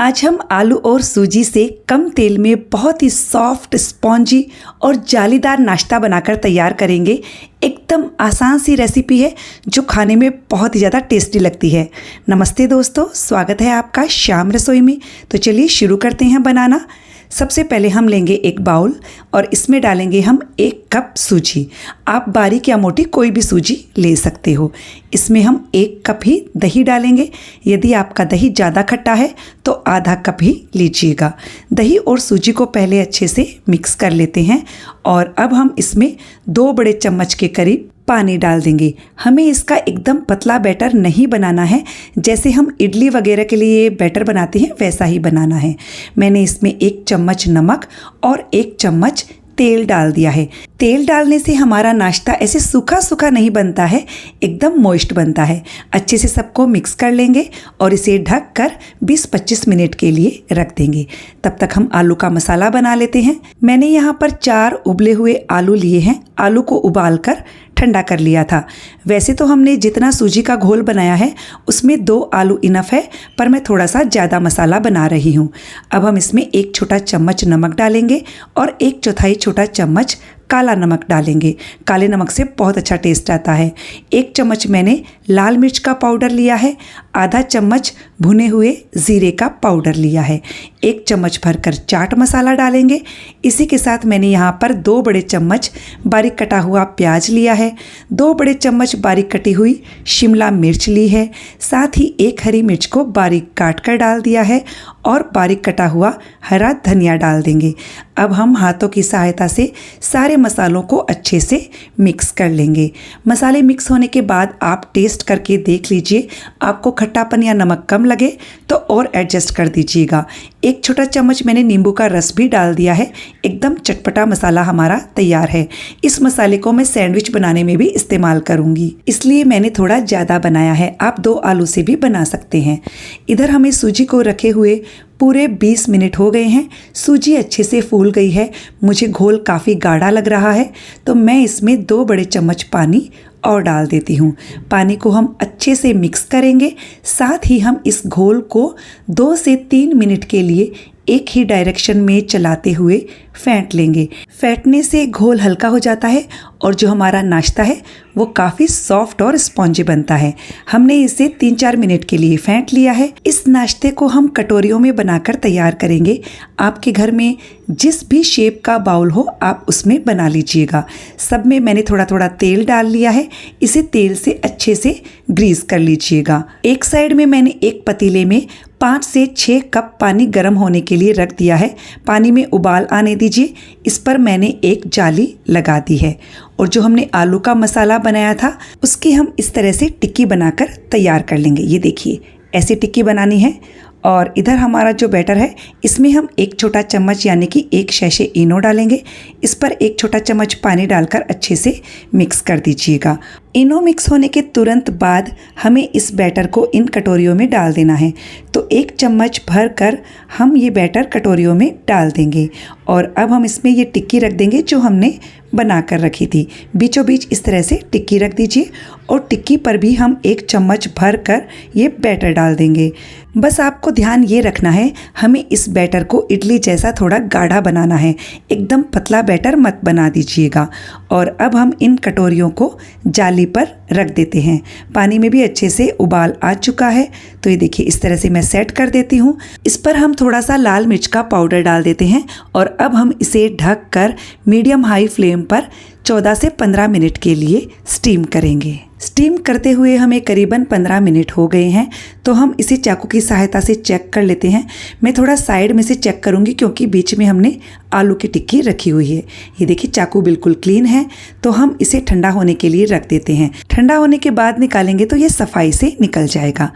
आज हम आलू और सूजी से कम तेल में बहुत ही सॉफ्ट, स्पॉन्जी और जालीदार नाश्ता बनाकर तैयार करेंगे। एकदम आसान सी रेसिपी है जो खाने में बहुत ही ज़्यादा टेस्टी लगती है। नमस्ते दोस्तों, स्वागत है आपका श्याम रसोई में। तो चलिए शुरू करते हैं बनाना। सबसे पहले हम लेंगे एक बाउल और इसमें डालेंगे हम 1 कप सूजी। आप बारीक या मोटी कोई भी सूजी ले सकते हो। इसमें हम 1 कप ही दही डालेंगे। यदि आपका दही ज़्यादा खट्टा है तो आधा कप ही लीजिएगा। दही और सूजी को पहले अच्छे से मिक्स कर लेते हैं और अब हम इसमें 2 बड़े चम्मच के करीब पानी डाल देंगे। हमें इसका एकदम पतला बैटर नहीं बनाना है, जैसे हम इडली वगैरह के लिए बैटर बनाते हैं वैसा ही बनाना है। मैंने इसमें 1 चम्मच नमक और 1 चम्मच तेल डाल दिया है। तेल डालने से हमारा नाश्ता ऐसे सूखा सूखा नहीं बनता है, एकदम मॉइस्ट बनता है। अच्छे से सबको मिक्स कर लेंगे और इसे ढक कर 20-25 मिनट के लिए रख देंगे। तब तक हम आलू का मसाला बना लेते हैं। मैंने यहाँ पर 4 उबले हुए आलू लिए हैं। आलू को उबाल कर ठंडा कर लिया था। वैसे तो हमने जितना सूजी का घोल बनाया है उसमें 2 आलू इनफ है, पर मैं थोड़ा सा ज़्यादा मसाला बना रही हूँ। अब हम इसमें 1 छोटा चम्मच नमक डालेंगे और 1/4 छोटा चम्मच काला नमक डालेंगे। काले नमक से बहुत अच्छा टेस्ट आता है। 1 चम्मच मैंने लाल मिर्च का पाउडर लिया है। आधा चम्मच भुने हुए ज़ीरे का पाउडर लिया है। 1 चम्मच भरकर चाट मसाला डालेंगे। इसी के साथ मैंने यहाँ पर 2 बड़े चम्मच बारीक कटा हुआ प्याज लिया है। 2 बड़े चम्मच बारीक कटी हुई शिमला मिर्च ली है। साथ ही 1 हरी मिर्च को बारीक काट कर डाल दिया है और बारीक कटा हुआ हरा धनिया डाल देंगे। अब हम हाथों की सहायता से सारे मसालों को अच्छे से मिक्स कर लेंगे। मसाले मिक्स होने के बाद आप टेस्ट करके देख लीजिए। आपको खट्टापन या नमक कम लगे तो और एडजस्ट कर दीजिएगा। 1 छोटा चम्मच मैंने नींबू का रस भी डाल दिया है। एकदम चटपटा मसाला हमारा तैयार है। इस मसाले को मैं सैंडविच बनाने में भी इस्तेमाल करूंगी, इसलिए मैंने थोड़ा ज़्यादा बनाया है। आप 2 आलू से भी बना सकते हैं। इधर हमें सूजी को रखे हुए पूरे 20 मिनट हो गए हैं। सूजी अच्छे से फूल गई है। मुझे घोल काफ़ी गाढ़ा लग रहा है तो मैं इसमें 2 बड़े चम्मच पानी और डाल देती हूँ। पानी को हम अच्छे से मिक्स करेंगे। साथ ही हम इस घोल को 2 से 3 मिनट के लिए एक ही डायरेक्शन में चलाते हुए फेंट लेंगे। फेंटने से घोल हल्का हो जाता है और जो हमारा नाश्ता है वो काफ़ी सॉफ्ट और स्पॉन्जी बनता है। हमने इसे 3-4 मिनट के लिए फेंट लिया है। इस नाश्ते को हम कटोरियों में बनाकर तैयार करेंगे। आपके घर में जिस भी शेप का बाउल हो आप उसमें बना लीजिएगा। सब में मैंने थोड़ा थोड़ा तेल डाल लिया है। इसे तेल से अच्छे से ग्रीस कर लीजिएगा। एक साइड में मैंने एक पतीले में 5 से 6 कप पानी गर्म होने के लिए रख दिया है। पानी में उबाल आने दीजिए। इस पर मैंने एक जाली लगा दी है और जो हमने आलू का मसाला बनाया था उसकी हम इस तरह से टिक्की बनाकर तैयार कर लेंगे। ये देखिए, ऐसी टिक्की बनानी है। और इधर हमारा जो बैटर है इसमें हम 1 छोटा चम्मच यानी कि 1 सैशे इनो डालेंगे। इस पर 1 छोटा चम्मच पानी डालकर अच्छे से मिक्स कर दीजिएगा। इनो मिक्स होने के तुरंत बाद हमें इस बैटर को इन कटोरियों में डाल देना है। तो 1 चम्मच भर कर हम ये बैटर कटोरियों में डाल देंगे और अब हम इसमें ये टिक्की रख देंगे जो हमने बना कर रखी थी। बीचों बीच इस तरह से टिक्की रख दीजिए और टिक्की पर भी हम 1 चम्मच भर कर ये बैटर डाल देंगे। बस आपको ध्यान ये रखना है, हमें इस बैटर को इडली जैसा थोड़ा गाढ़ा बनाना है। एकदम पतला बैटर मत बना दीजिएगा। और अब हम इन कटोरियों को जाली पर रख देते हैं। पानी में भी अच्छे से उबाल आ चुका है तो ये देखिए, इस तरह से मैं सेट कर देती हूँ। इस पर हम थोड़ा सा लाल मिर्च का पाउडर डाल देते हैं और अब हम इसे ढक कर मीडियम हाई फ्लेम पर 14 से 15 मिनट के लिए स्टीम करेंगे। स्टीम करते हुए हमें करीबन 15 मिनट हो गए हैं तो हम इसे चाकू की सहायता से चेक कर लेते हैं। मैं थोड़ा साइड में से चेक करूंगी क्योंकि बीच में हमने आलू की टिक्की रखी हुई है। ये देखिए, चाकू बिल्कुल क्लीन है। तो हम इसे ठंडा होने के लिए रख देते हैं। ठंडा होने के बाद निकालेंगे तो ये सफाई से निकल जाएगा।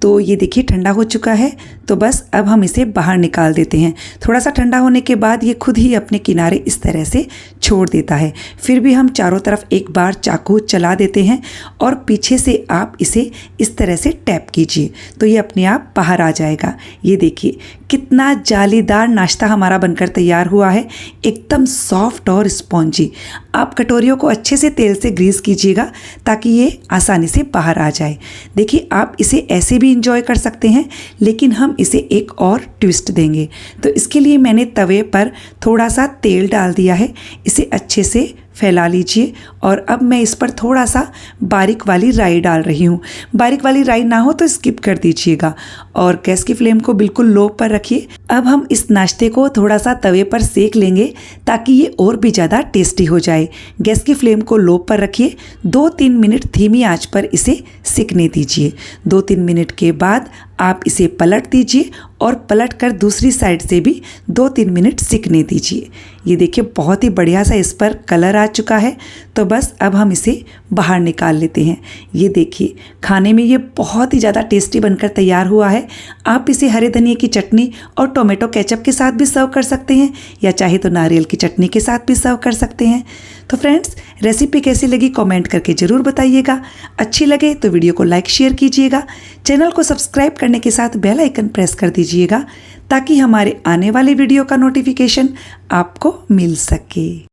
तो ये देखिए, ठंडा हो चुका है। तो बस अब हम इसे बाहर निकाल देते हैं। थोड़ा सा ठंडा होने के बाद ये खुद ही अपने किनारे इस तरह से छोड़ देता है। फिर भी हम चारों तरफ एक बार चाकू चला देते हैं और पीछे से आप इसे इस तरह से टैप कीजिए तो ये अपने आप बाहर आ जाएगा। ये देखिए कितना जालीदार नाश्ता हमारा बनकर तैयार हुआ है, एकदम सॉफ्ट और स्पॉन्जी। आप कटोरियों को अच्छे से तेल से ग्रीस कीजिएगा ताकि ये आसानी से बाहर आ जाए। देखिए आप इसे ऐसे भी इंजॉय कर सकते हैं, लेकिन हम इसे एक और ट्विस्ट देंगे। तो इसके लिए मैंने तवे पर थोड़ा सा तेल डाल दिया है, इसे अच्छे से फैला लीजिए और अब मैं इस पर थोड़ा सा बारीक वाली राई डाल रही हूँ। बारीक वाली राई ना हो तो स्किप कर दीजिएगा और गैस की फ्लेम को बिल्कुल लो पर रखिए। अब हम इस नाश्ते को थोड़ा सा तवे पर सेक लेंगे ताकि ये और भी ज़्यादा टेस्टी हो जाए। गैस की फ्लेम को लो पर रखिए, 2-3 मिनट धीमी आंच पर इसे सिकने दीजिए। 2-3 मिनट के बाद आप इसे पलट दीजिए और पलट कर दूसरी साइड से भी 2-3 मिनट सिकने दीजिए। ये देखिए बहुत ही बढ़िया सा इस पर कलर आ चुका है। तो बस अब हम इसे बाहर निकाल लेते हैं। ये देखिए खाने में ये बहुत ही ज़्यादा टेस्टी बनकर तैयार हुआ है। आप इसे हरे धनिए की चटनी और टोमेटो केचप के साथ भी सर्व कर सकते हैं या चाहे तो नारियल की चटनी के साथ भी सर्व कर सकते हैं। तो फ्रेंड्स रेसिपी कैसी लगी कमेंट करके ज़रूर बताइएगा। अच्छी लगे तो वीडियो को लाइक शेयर कीजिएगा। चैनल को सब्सक्राइब करने के साथ बेल आइकन प्रेस कर दीजिएगा ताकि हमारे आने वाले वीडियो का नोटिफिकेशन आपको मिल सके।